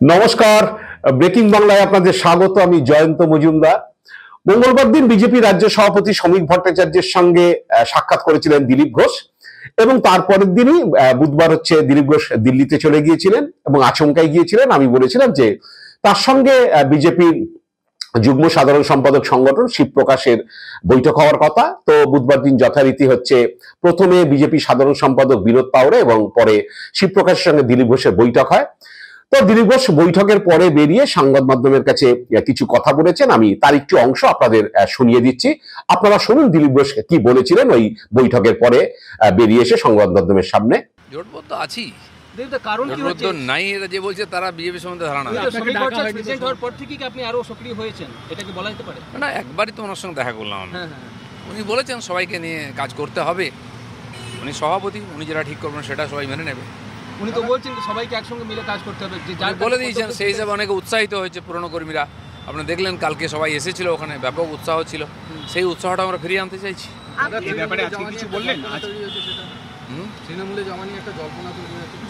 নমস্কার, ব্রেকিং বাংলায় আপনাদের স্বাগত। আমি জয়ন্ত মজুমদার। মঙ্গলবার দিন বিজেপি রাজ্য সভাপতি শ্রমিক ভট্টাচার্যের সঙ্গে সাক্ষাৎ করেছিলেন দিলীপ ঘোষ, এবং তারপরের দিনই বুধবার দিলীপ ঘোষ দিল্লিতে চলে গিয়েছিলেন এবং আচমকাই গিয়েছিলেন। আমি বলেছিলাম যে তার সঙ্গে বিজেপির যুগ্ম সাধারণ সম্পাদক সংগঠন শিবপ্রকাশের বৈঠক হওয়ার কথা। তো বুধবার দিন যথারীতি প্রথমে বিজেপি সাধারণ সম্পাদক বিনোদ তাওড়ে এবং পরে শিবপ্রকাশের সঙ্গে দিলীপ ঘোষের বৈঠক হয়। তো দিলীপ ঘোষ বৈঠকের পরে বেরিয়ে সংবাদ মাধ্যমের কাছে কিছু কথা বলেছেন। আমি তার একটু অংশ আপনাদের শুনিয়ে দিচ্ছি, আপনারা শুনুন দিলীপ ঘোষ কি বলেছিলেন ওই বৈঠকের পরে বেরিয়ে এসে সংবাদ মাধ্যমের সামনে। জোটবদ্ধ আছি, কারণ নাই এটা যে বলছে তারা বিজেপি সম্বন্ধে ধারণা আপনি আরো সক্রিয় হয়েছেন, এটা কি বলা যেতে পারে? না, একবারই তো ওনার সঙ্গে দেখা করলাম আমি। উনি বলেছেন সবাইকে নিয়ে কাজ করতে হবে, উনি সভাপতি, উনি যেটা ঠিক করবেন সেটা সবাই মেনে নেবে। উনি তো বলছেন সবাইকে একসঙ্গে মিলে কাজ করতে হবে, বলে দিয়েছেন। সেই হিসাবে অনেকে উৎসাহিত হয়েছে পুরনো কর্মীরা। আপনি দেখলেন কালকে সবাই এসেছিল, ওখানে ব্যাপক উৎসাহ ছিল। সেই উৎসাহটা আমরা ফিরিয়ে আনতে চাইছি।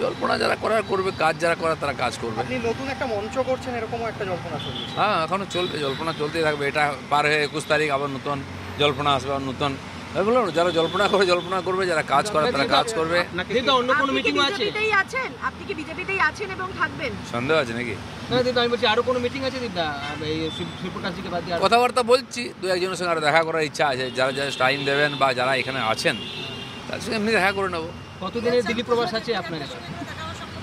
জল্পনা যারা করার করবে, কাজ যারা করার তারা কাজ করবে। নতুন একটা মঞ্চ করছেন, এরকম একটা জল্পনা চলছে। হ্যাঁ, এখনো চলবে, জল্পনা চলতেই থাকবে। এটা পার হয়ে 21 তারিখ আবার নতুন জল্পনা আসবে, আবার নতুন। বললাম, যারা জল্পনা করবে, যারা কাজ করে তারা কাজ করবে। অন্য কোনো মিটিং আছে? আপনি কি বিজেপিতেই আছেন এবং থাকবেন? সন্দেহ আছে নাকি? না দিদা, আমি বলছি আরো কোনো মিটিং আছে দিদা? এই শিবপ্রকাশজিকে বাদ দিয়ে কথাবার্তা বলছি, দু একজনের সঙ্গে আরো দেখা করার ইচ্ছা আছে। যারা যারা টাইম দেবেন বা যারা এখানে আছেন তার সঙ্গে এমনি দেখা করে নেবো। কতদিনের দিল্লি প্রবাস আছে আপনার?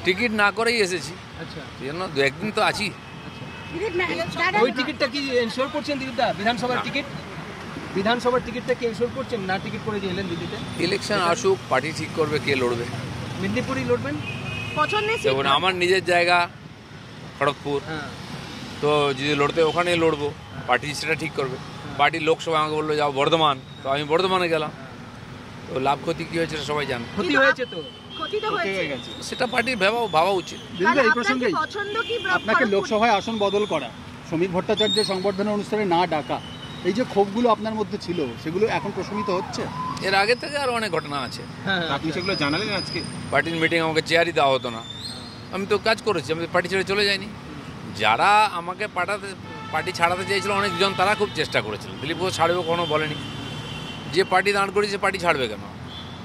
টিকিট না করেই এসেছি। আচ্ছা, সেই জন্য দু একদিন তো আছি। ওই টিকিটটা কি এনশিওর করছেন দিদিদা? বিধানসভার টিকিটটা কি এনশিওর করছেন না? টিকিট করে দিয়ে এলেন দিল্লিতে। ইলেকশন আসুক, পার্টি ঠিক করবে কে লড়বে। মেদিনীপুরই লড়বেন? দেখুন, আমার নিজের জায়গা খড়গপুর, তো যদি লড়তে ওখানেই লড়বো। পার্টি সেটা ঠিক করবে। পার্টির লোকসভা আমাকে বললো যাও বর্ধমান, তো আমি বর্ধমানে গেলাম। তো লাভ ক্ষতি কি হয়েছে সবাই জানে। ক্ষতি হয়েছে তো, সেটা পার্টির ভাবা উচিত। এই প্রসঙ্গে আপনাকে লোকসভায় আসন বদল করা, শ্রমিক ভট্টাচার্যের সংবর্ধনা অনুষ্ঠানে না ডাকা, এই যে ক্ষোভগুলো আপনার মধ্যে ছিল সেগুলো এখন প্রশমিত হচ্ছে? এর আগে থেকে আরো অনেক ঘটনা আছে। আপনি সেগুলো জানালেন আজকে? পার্টির মিটিং আমাকে চেয়ারই দেওয়া হতো না, আমি তো কাজ করেছি, আমি পার্টি ছেড়ে চলে যাইনি। যারা আমাকে পার্টি ছাড়াতে চেয়েছিল অনেকজন, তারা খুব চেষ্টা করেছিল। দিলীপ ঘোষ ছাড়বে কোনো বলেনি। যে পার্টি দাঁড় করেছে পার্টি ছাড়বে কেন?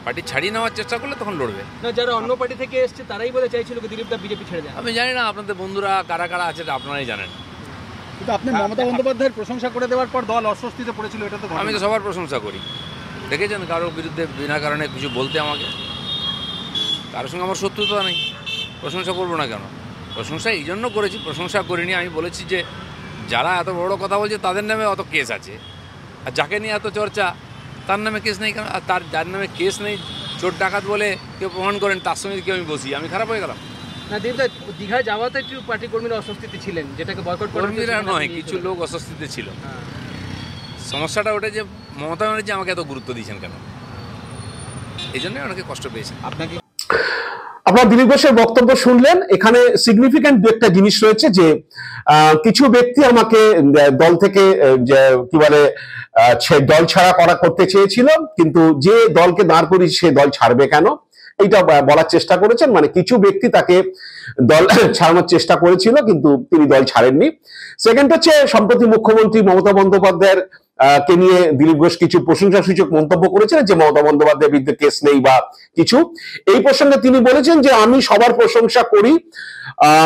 পার্টি ছাড়িয়ে নেওয়ার চেষ্টা করলে তখন লড়বে। না, যারা অন্য পার্টি থেকে এসছে তারাই বলে চাইছিল দিলীপ দা বিজেপি ছেড়ে দেন। আমি জানি না আপনাদের বন্ধুরা কারা কারা আছে, আপনারাই জানেন। কিন্তু আপনি মমতা বন্দ্যোপাধ্যায়ের প্রশংসা করে দেওয়ার পর দল অস্বস্তিতে পড়েছিল, এটা তো আমি তো সবার প্রশংসা করি। দেখেছেন কারোর বিরুদ্ধে বিনা কারণে কিছু বলতে আমাকে? কারোর সঙ্গে আমার শত্রুতা নেই, প্রশংসা করবো না কেন? প্রশংসা এই জন্য করেছি, প্রশংসা করিনি। আমি বলেছি যে যারা এত বড় কথা বলছে তাদের নামে অত কেস আছে, আর যাকে নিয়ে এত চর্চা তার নামে কেস নেই কেন? আর যার নামে কেস নেই, চোর ডাকাত বলে কেউ প্রমাণ করেন, তার সঙ্গে কেউ আমি বসি, আমি খারাপ হয়ে গেলাম? না দিদা, দীঘায় যাওয়াতে একটু পার্টি কর্মীরা অস্বস্তিতে ছিলেন, যেটাকে বয়কট কর্মীরা নয়, কিছু লোক অস্বস্তিতে ছিল। সমস্যাটা ওটা যে মমতা ব্যানার্জি আমাকে এত গুরুত্ব দিয়েছেন কেন, এই জন্যই অনেকে কষ্ট পেয়েছেন। আপনারা দিলীপ ঘোষের বক্তব্য শুনলেন। এখানে সিগনিফিক্যান্ট একটা জিনিস রয়েছে যে কিছু ব্যক্তি আমাকে দল থেকে কি বলে দল ছাড়া করতে চেয়েছিল, কিন্তু যে দলকে দাঁড় করিয়ে সে দল ছাড়বে কেন, এইটা বলার চেষ্টা করেছেন। মানে কিছু ব্যক্তি তাকে দল ছাড়ানোর চেষ্টা করেছিল, কিন্তু তিনি দল ছাড়েননি। সেকেন্ড হচ্ছে, সম্প্রতি মুখ্যমন্ত্রী মমতা বন্দ্যোপাধ্যায়ের কে নিয়ে দিলীপ ঘোষ কিছু প্রশংসাসূচক মন্তব্য করেছেন যে মমতা বন্দ্যোপাধ্যায়ের বিরুদ্ধে কেস নেই বা কিছু। এই প্রসঙ্গে তিনি বলেছেন যে আমি সবার প্রশংসা করি,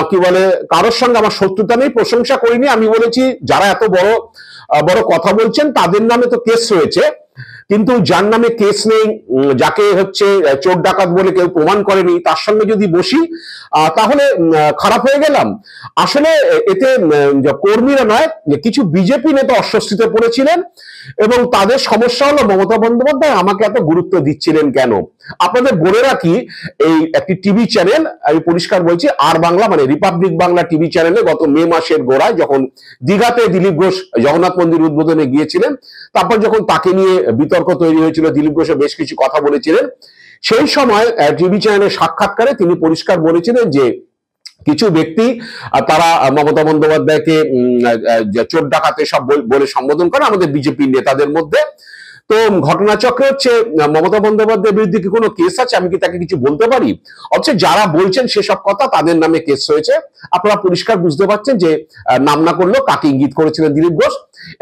কি বলে কারোর সঙ্গে আমার শত্রুতা নেই, প্রশংসা করিনি। আমি বলেছি যারা এত বড় বড় কথা বলছেন তাদের নামে তো কেস রয়েছে, কিন্তু যার নামে কেস নেই, যাকে চোর ডাকাত বলে কেউ প্রমাণ করেনি, তার সঙ্গে যদি বসি তাহলে খারাপ হয়ে গেলাম। আসলে এতে কর্মীরা নয়, কিছু বিজেপি নেতা অস্বস্তিতে পড়েছিলেন, এবং তাদের সমস্যা হলো মমতা বন্দ্যোপাধ্যায় আমাকে এত গুরুত্ব দিচ্ছিলেন কেন। আপনাদের বলে রাখি, এই একটি টিভি চ্যানেল, আমি পরিষ্কার বলছি, আর বাংলা মানে রিপাবলিক বাংলা টিভি চ্যানেলে গত মে মাসের গোড়ায় যখন দীঘাতে দিলীপ ঘোষ জগন্নাথ মন্দির উদ্বোধনে গিয়েছিলেন, তারপর যখন তাকে নিয়ে বিতর্ক তৈরি হয়েছিল, দিলীপ ঘোষ বেশ কিছু কথা বলেছিলেন, সেই সময় টিভি চ্যানেলের সাক্ষাৎকারে তিনি পরিষ্কার বলেছিলেন যে কিছু ব্যক্তি তারা মমতা বন্দ্যোপাধ্যায়কে চোর ডাকাতে সব বলে সম্বোধন করে আমাদের বিজেপি নেতাদের মধ্যে। তো ঘটনাচক্রে হচ্ছে মমতা বন্দ্যোপাধ্যায়ের বিরুদ্ধে কি কোনো কেস আছে, আমি কি তাকে কিছু বলতে পারি? অথচ যারা বলছেন সেসব কথা তাদের নামে কেস হয়েছে। আপনারা পরিষ্কার বুঝতে পারছেন যে নাম না করলেও কাকে ইঙ্গিত করেছিলেন দিলীপ ঘোষ।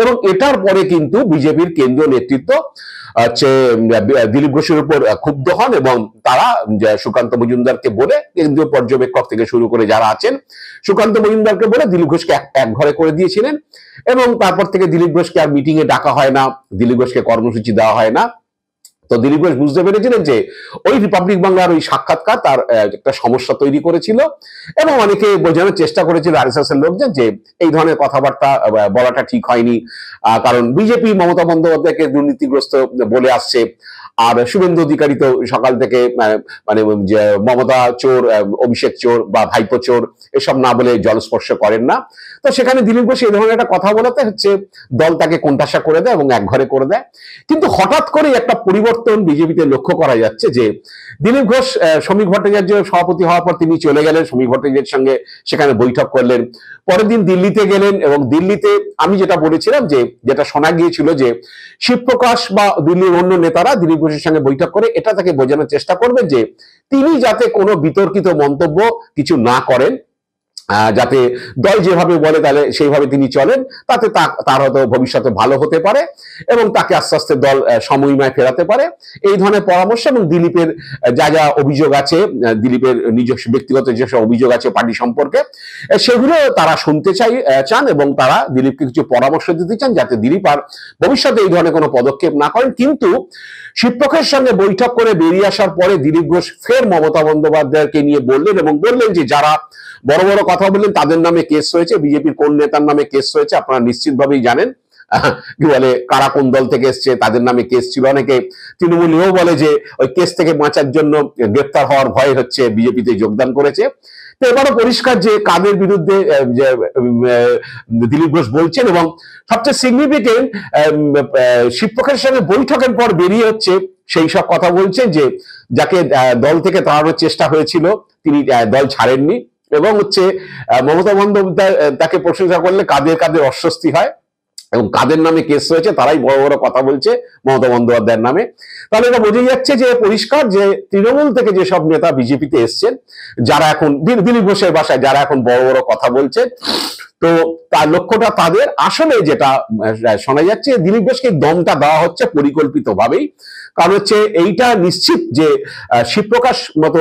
এবং এটার পরে কিন্তু বিজেপির কেন্দ্রীয় নেতৃত্ব হচ্ছে দিলীপ ঘোষের উপর ক্ষুব্ধ হন এবং তারা সুকান্ত মজুমদারকে বলে, কেন্দ্রীয় পর্যবেক্ষক থেকে শুরু করে যারা আছেন, সুকান্ত মজুমদারকে বলে দিলীপ ঘোষকে এক ঘরে করে দিয়েছিলেন। এবং তারপর থেকে দিলীপ ঘোষকে আর মিটিং এ ডাকা হয় না, দিলীপ ঘোষকে কর্মসূচি দেওয়া হয় না। তো দিলীপ ঘোষ বুঝতে পেরেছিলেন যে ওই রিপাবলিক বাংলার ওই সাক্ষাৎকার তার একটা সমস্যা তৈরি করেছিল এবং অনেকে বোঝানোর চেষ্টা করেছিল আরএসএস এর লোকজন যে এই ধরনের কথাবার্তা বলাটা ঠিক হয়নি, কারণ বিজেপি মমতা বন্দ্যোপাধ্যায়কে দুর্নীতিগ্রস্ত বলে আসছে। আর শুভেন্দু অধিকারী তো সকাল থেকে মানে মমতা চোর, অভিষেক চোর বা ভাইপো চোর এসব না বলে জলস্পর্শ করেন না। তো সেখানে দিলীপ ঘোষ এই ধরনের একটা কথা বলাতে হচ্ছে দল তাকে কোণঠাসা করে দেয় এবং এক ঘরে করে দেয়। কিন্তু হঠাৎ করে একটা পরিবর্তন বিজেপিতে লক্ষ্য করা যাচ্ছে যে দিলীপ ঘোষ শ্রমিক ভট্টাচার্য সভাপতি হওয়ার পর তিনি চলে গেলেন, শ্রমিক ভট্টাচার্যের সঙ্গে সেখানে বৈঠক করলেন। পরের দিন দিল্লিতে গেলেন এবং দিল্লিতে আমি যেটা বলেছিলাম যে যেটা শোনা গিয়েছিল যে শিবপ্রকাশ বা দিল্লির অন্য নেতারা দিলীপ ঘোষের সঙ্গে বৈঠক করে এটা তাকে বোঝানোর চেষ্টা করবেন যে তিনি যাতে কোনো বিতর্কিত মন্তব্য কিছু না করেন, যাতে দল যেভাবে বলে তাহলে সেইভাবে তিনি চলেন, তাতে তার হয়তো ভবিষ্যতে ভালো হতে পারে এবং তাকে আস্তে আস্তে দল সমন্বয় ফেরাতে পারে। এই ধরনের পরামর্শ এবং দিলীপের যা যা অভিযোগ আছে, দিলীপের নিজস্ব ব্যক্তিগত যেসব অভিযোগ আছে পার্টি সম্পর্কে, সেগুলো তারা শুনতে চান এবং তারা দিলীপকে কিছু পরামর্শ দিতে চান যাতে দিলীপ আর ভবিষ্যতে এই ধরনের কোনো পদক্ষেপ না করেন। কিন্তু শিবপ্রকাশের সঙ্গে বৈঠক করে বেরিয়ে আসার পরে দিলীপ ঘোষ ফের মমতা বন্দ্যোপাধ্যায়কে নিয়ে বললেন এবং বললেন যে যারা বড় বড় কথা বললেন তাদের নামে কেস হয়েছে, বিজেপির কোন নেতার নামে কেস হয়েছে আপনারা নিশ্চিতভাবেই জানেন। কি বলে কারা কোন দল থেকে এসছে তাদের নামে কেস ছিল। অনেকে তৃণমূলেও বলে যে ওই কেস থেকে বাঁচার জন্য গ্রেপ্তার হওয়ার ভয় হচ্ছে বিজেপিতে যোগদান করেছে। তো এবারও পরিষ্কার যে কাদের বিরুদ্ধে দিলীপ ঘোষ বলছেন এবং সবচেয়ে সিগনিফিকেন্ট শিবপ্রকাশের সঙ্গে বৈঠকের পর বেরিয়ে হচ্ছে সেই সব কথা বলছেন যে যাকে দল থেকে তাড়ানোর চেষ্টা হয়েছিল তিনি দল ছাড়েননি এবং হচ্ছে মমতা বন্দ্যোপাধ্যায় তাকে প্রশংসা করলে কাদের কাদের অস্বস্তি হয় এবং কাদের নামে কেস হয়েছে তারাই বড় বড় কথা বলছে মমতা বন্দ্যোপাধ্যায়ের নামে। তাহলে এটা বোঝা যাচ্ছে যে পরিষ্কার যে তৃণমূল থেকে যেসব নেতা বিজেপিতে এসছেন, যারা এখন দিলীপ ঘোষের বাসায় যারা এখন বড় বড় কথা বলছে, তো তার লক্ষ্যটা তাদের আসলে যেটা শোনা যাচ্ছে দিলীপ ঘোষকে দমটা দেওয়া হচ্ছে পরিকল্পিতভাবেই। কারণ হচ্ছে এইটা নিশ্চিত যে শিবপ্রকাশ মতো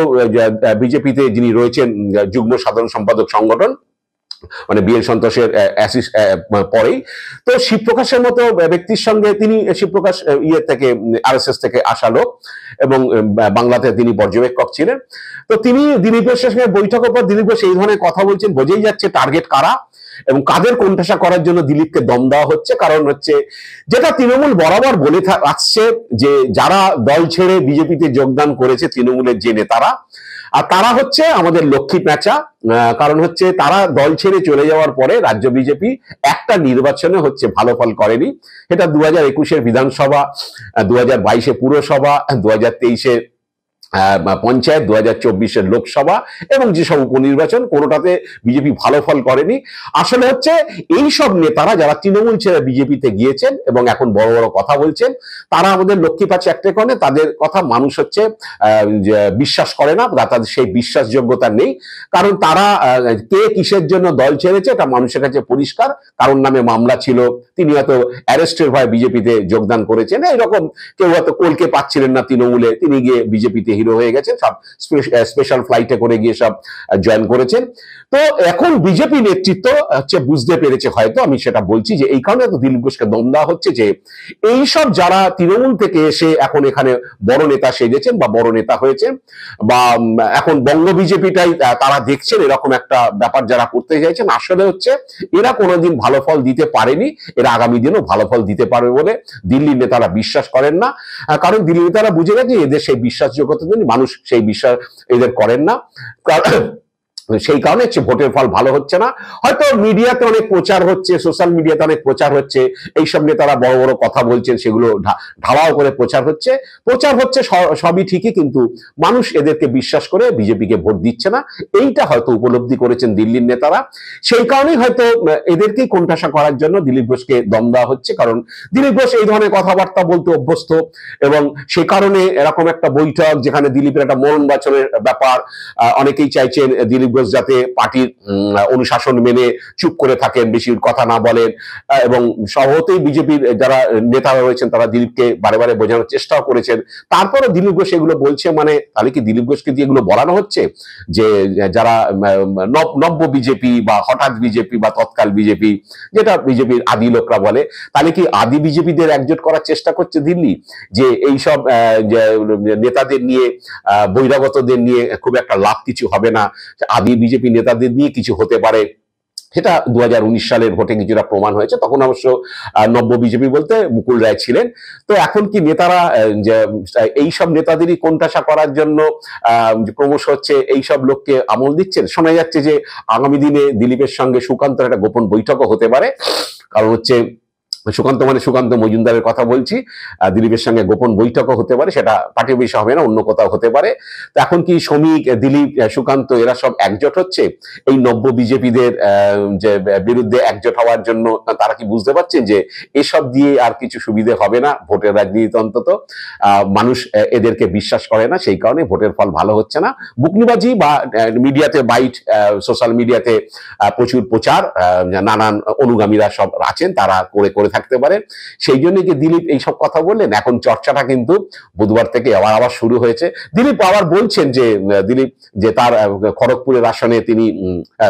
বিজেপিতে যিনি রয়েছেন যুগ্ম সাধারণ সম্পাদক সংগঠন, মানে বিএল সন্তোষের পরেই, তো শিবপ্রকাশের মতো ব্যক্তির সঙ্গে তিনি শিবপ্রকাশ থেকে আরএসএস থেকে আসা লোক এবং বাংলাতে তিনি পর্যবেক্ষক ছিলেন। তো তিনি দিলীপ ঘোষের সঙ্গে বৈঠকের পর দিলীপ ঘোষ এই ধরনের কথা বলছেন, বোঝাই যাচ্ছে টার্গেট কারা এবং কাদের কোণঠাসা করার জন্য দিলীপকে দম দেওয়া হচ্ছে। কারণ হচ্ছে যেটা তৃণমূল বরাবর বলে আসছে যে যারা দল ছেড়ে বিজেপিতে যোগদান করেছে তৃণমূলের যে নেতারা, আর তারা হচ্ছে আমাদের লক্ষ্মী প্যাঁচা। কারণ হচ্ছে তারা দল ছেড়ে চলে যাওয়ার পরে রাজ্য বিজেপি একটা নির্বাচনে হচ্ছে ভালো ফল করেনি। এটা 2021-এর বিধানসভা, 2022-এ পুরসভা, 2023-এ পঞ্চায়েত, 2024-এর লোকসভা এবং যেসব উপনির্বাচন, কোনোটাতে বিজেপি ভালো ফল করেনি। আসলে হচ্ছে এই সব নেতারা যারা তৃণমূল ছেড়ে বিজেপিতে গিয়েছেন এবং এখন বড় বড় কথা বলছেন, তারা আমাদের লক্ষ্মী পাচ্ছে একটা করে, তাদের কথা মানুষ হচ্ছে বিশ্বাস করে না, তাদের সেই বিশ্বাসযোগ্যতা নেই। কারণ তারা কে কিসের জন্য দল ছেড়েছে এটা মানুষের কাছে পরিষ্কার। কারণ নামে মামলা ছিল, তিনি হয়তো অ্যারেস্টের ভয়ে বিজেপিতে যোগদান করেছেন, এইরকম কেউ হয়তো কলকে পাচ্ছিলেন না তৃণমূলে, তিনি গিয়ে বিজেপিতে হিরো হয়ে গেছেন, সব স্পেশাল ফ্লাইটে করে গিয়ে সব জয়েন করেছেন। তো এখন বিজেপি নেতৃত্ব হচ্ছে বুঝতে পেরেছে, হয়তো আমি সেটা বলছি যে এই কারণে তো দিলীপ ঘোষকে দম দেওয়া হচ্ছে যে এইসব যারা তৃণমূল থেকে এসে এখন এখানে বড় নেতা সেজেছেন বা বড় নেতা হয়েছেন বা এখন বঙ্গ বিজেপিটাই তারা দেখছেন এরকম একটা ব্যাপার যারা করতে চাইছেন, আসলে হচ্ছে এরা কোনোদিন ভালো ফল দিতে পারেনি, এরা আগামী দিনেও ভালো ফল দিতে পারবে বলে দিল্লির নেতারা বিশ্বাস করেন না। কারণ দিল্লির নেতারা বুঝে গেছে এদের সেই বিশ্বাসযোগ্যতা, মানুষ সেই বিশ্বাস এদের করেন না। সেই কারণে ভোটের ফল ভালো হচ্ছে না। হয়তো মিডিয়াতে অনেক প্রচার হচ্ছে, সোশ্যাল মিডিয়াতে অনেক প্রচার হচ্ছে, এইসব নেতারা বড় বড় কথা বলছেন, সেগুলো ঢালাও করে প্রচার হচ্ছে সবই ঠিকই, কিন্তু মানুষ এদেরকে বিশ্বাস করে বিজেপিকে ভোট দিচ্ছে না। এইটা হয়তো উপলব্ধি করেছেন দিল্লির নেতারা। সেই কারণেই হয়তো এদেরকেই কোণঠাসা করার জন্য দিলীপ ঘোষকে দম দেওয়া হচ্ছে, কারণ দিলীপ ঘোষ এই ধরনের কথাবার্তা বলতে অভ্যস্ত, এবং সে কারণে এরকম একটা বৈঠক যেখানে দিলীপের একটা মরণ বাঁচানোর ব্যাপার, অনেকেই চাইছেন দিলীপ ঘোষ যাতে পার্টির অনুশাসন মেনে চুপ করে থাকেন, বেশি কথা না বলেন, এবং সহতেই বিজেপির যারা নেতারা রয়েছেন তারা দিলীপকে বারে বারে বোঝানোর চেষ্টাও করেছেন। তারপরে দিলীপ ঘোষ এগুলো বলছে, মানে তাহলে কি দিলীপ ঘোষকে দিয়ে এগুলো বলানো হচ্ছে যে যারা নব্য বিজেপি বা হঠাৎ বিজেপি বা তৎকাল বিজেপি, যেটা বিজেপির আদি লোকরা বলে, তাহলে কি আদি বিজেপিদের একজোট করার চেষ্টা করছে দিল্লি, যে এইসব নেতাদের নিয়ে, বহিরাগতদের নিয়ে খুব একটা লাভ কিছু হবে না, আদি বিজেপি নেতাদের নিয়ে কিছু হতে পারে। সেটা 2019 সালের ভোটে কিছুটা প্রমাণ হয়েছে। তখন অবশ্য নব্য বিজেপি বলতে মুকুল রায় ছিলেন। তো এখন কি নেতারা এইসব নেতাদেরই কোণঠাসা করার জন্য ক্রমশ হচ্ছে এইসব লোককে আমল দিচ্ছেন? শোনা যাচ্ছে যে আগামী দিনে দিলীপের সঙ্গে সুকান্তের একটা গোপন বৈঠকও হতে পারে, কারণ হচ্ছে সুকান্ত মজুমদারের কথা বলছি, দিলীপের সঙ্গে গোপন বৈঠকও হতে পারে, সেটা পার্টি অফিসে হবে না, অন্য কোথাও হতে পারে। তো এখন কি শ্রমিক, দিলীপ, সুকান্ত এরা সব একজোট হচ্ছে এই নব্য বিজেপিদের যে বিরুদ্ধে একজোট হওয়ার জন্য? তারা কি বুঝতে পারছেন যে এসব দিয়ে আর কিছু সুবিধে হবে না ভোটের রাজনীতিতে? অন্তত মানুষ এদেরকে বিশ্বাস করে না, সেই কারণে ভোটের ফল ভালো হচ্ছে না। বুকনিবাজি বা মিডিয়াতে বাইট, সোশ্যাল মিডিয়াতে প্রচুর প্রচার, নানান অনুগামীরা সব আছেন, তারা করে থাকতে পারে। সেই জন্য কি দিলীপ এইসব কথা বললেন? এখন চর্চাটা কিন্তু বুধবার থেকে আবার শুরু হয়েছে। দিলীপ আবার বলছেন যে তার খড়গপুরের আসনে তিনি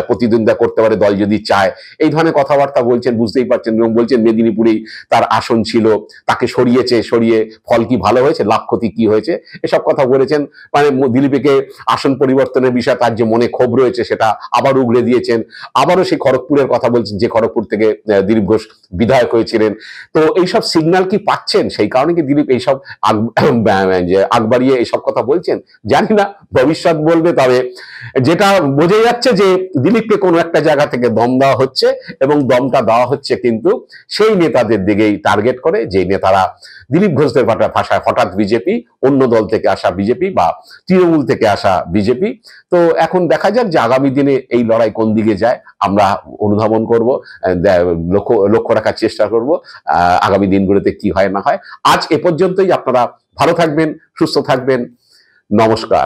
প্রতিদ্বন্দ্বিতা করতে পারে দল যদি চায়, এই ধরনের কথাবার্তা বলছেন, বুঝতেই পারছেন। এবং বলছেন মেদিনীপুরেই তার আসন ছিল, তাকে সরিয়ে ফল কি ভালো হয়েছে, লাভ ক্ষতি কি হয়েছে, এসব কথা বলেছেন। মানে দিলীপকে আসন পরিবর্তনের বিষয়ে তার যে মনে ক্ষোভ রয়েছে সেটা আবার উগড়ে দিয়েছেন। আবারও সেই খড়গপুরের কথা বলছেন, যে খড়গপুর থেকে দিলীপ ঘোষ বিধায়ক হয়েছিলেন। তো এইসব সিগন্যাল কি পাচ্ছেন? সেই কারণে কি দিলীপ এইসব আগ বাড়িয়ে এইসব কথা বলছেন? জানি না, ভবিষ্যৎ বলবে। তবে যেটা বোঝা যাচ্ছে যে দিলীপকে কোনো একটা জায়গা থেকে দম দেওয়া হচ্ছে, এবং দমটা দেওয়া হচ্ছে কিন্তু সেই নেতাদের দিকেই টার্গেট করে, যে নেতারা দিলীপ ঘোষদের ভাষায় হঠাৎ বিজেপি, অন্য দল থেকে আসা বিজেপি বা তৃণমূল থেকে আসা বিজেপি। তো এখন দেখা যাক যে আগামী দিনে এই লড়াই কোন দিকে যায়, আমরা অনুধাবন করব, লক্ষ্য রাখার চেষ্টা করব আগামী দিনগুলোতে কি হয় না হয়। আজ এ পর্যন্তই। আপনারা ভালো থাকবেন, সুস্থ থাকবেন, নমস্কার।